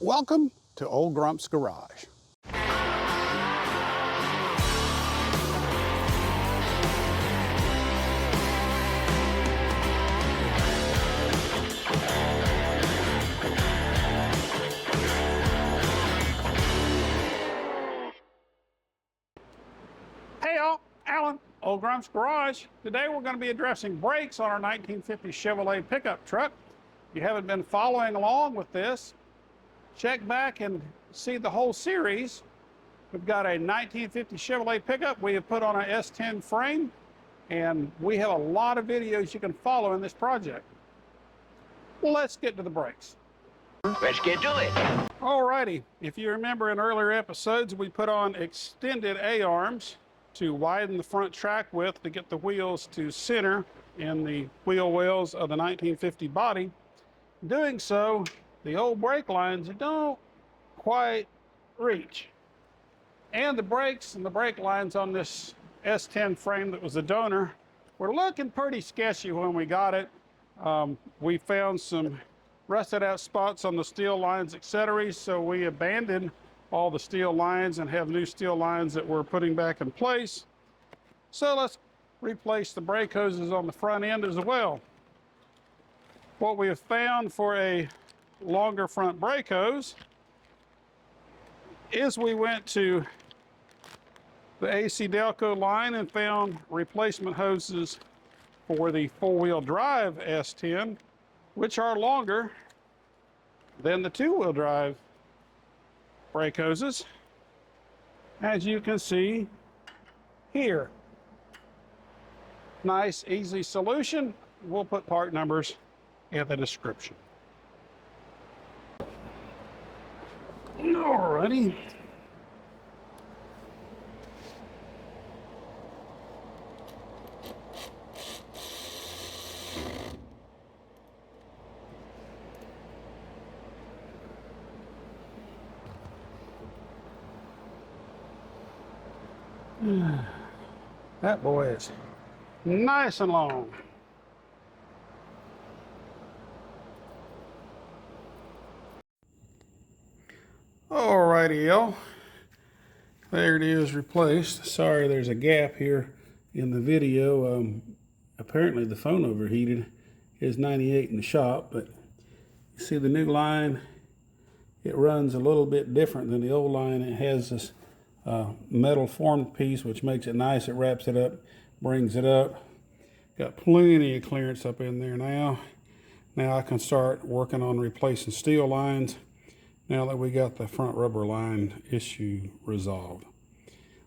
Welcome to Old Grump's Garage. Hey y'all, Alan, Old Grump's Garage. Today we're going to be addressing brakes on our 1950 Chevrolet pickup truck. If you haven't been following along with this, check back and see the whole series. We've got a 1950 Chevrolet pickup we have put on an S10 frame, and we have a lot of videos you can follow in this project. Well, let's get to the brakes. Let's get to it. Alrighty, if you remember in earlier episodes, we put on extended A-arms to widen the front track width to get the wheels to center in the wheel wells of the 1950 body. Doing so, the old brake lines don't quite reach. And the brakes and the brake lines on this S10 frame that was a donor were looking pretty sketchy when we got it. We found some rusted out spots on the steel lines, etc. So we abandoned all the steel lines and have new steel lines that we're putting back in place. So let's replace the brake hoses on the front end as well. What we have found for a longer front brake hose is we went to the ACDELCO line and found replacement hoses for the four-wheel drive S10, which are longer than the two-wheel drive brake hoses, as you can see here. Nice, easy solution. We'll put part numbers in the description. Alrighty. That boy is nice and long. Alrighty, y'all. There it is, replaced. Sorry, there's a gap here in the video. Apparently the phone overheated. It's 98 in the shop, but you see the new line, it runs a little bit different than the old line. It has this metal formed piece, which makes it nice. It wraps it up, brings it up. Got plenty of clearance up in there now. Now I can start working on replacing steel lines now that we got the front rubber line issue resolved.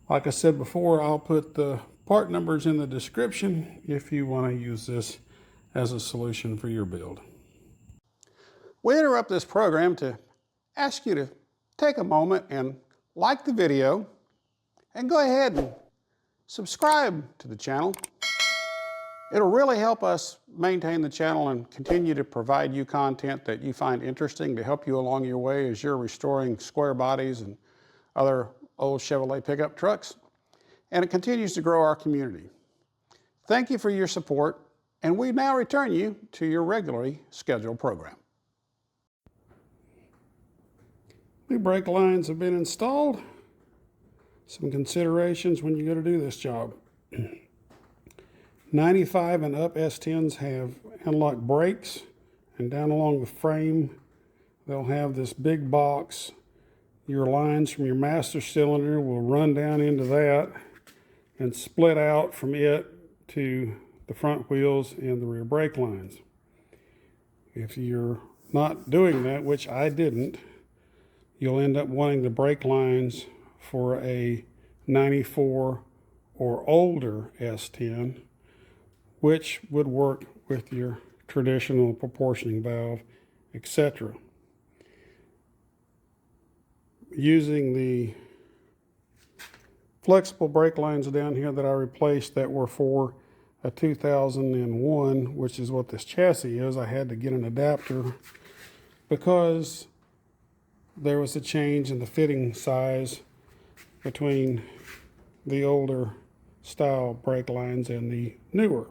Like I said before, I'll put the part numbers in the description if you want to use this as a solution for your build. We interrupt this program to ask you to take a moment and like the video and go ahead and subscribe to the channel. It'll really help us maintain the channel and continue to provide you content that you find interesting to help you along your way as you're restoring square bodies and other old Chevrolet pickup trucks. And it continues to grow our community. Thank you for your support, and we now return you to your regularly scheduled program. New brake lines have been installed. Some considerations when you go to do this job. 95 and up S10s have anti-lock brakes, and down along the frame they'll have this big box. Your lines from your master cylinder will run down into that and split out from it to the front wheels and the rear brake lines. If you're not doing that, which I didn't, you'll end up wanting the brake lines for a 94 or older S10, which would work with your traditional proportioning valve, etc. Using the flexible brake lines down here that I replaced that were for a 2001, which is what this chassis is, I had to get an adapter because there was a change in the fitting size between the older style brake lines and the newer.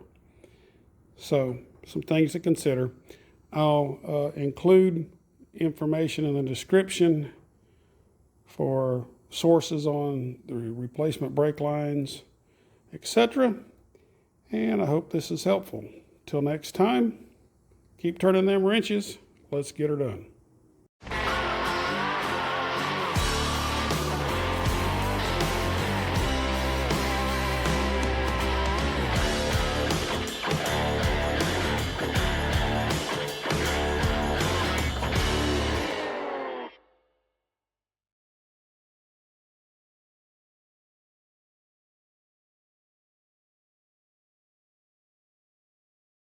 So some things to consider. I'll include information in the description for sources on the replacement brake lines, etc. And I hope this is helpful. Till next time, keep turning them wrenches. Let's get her done.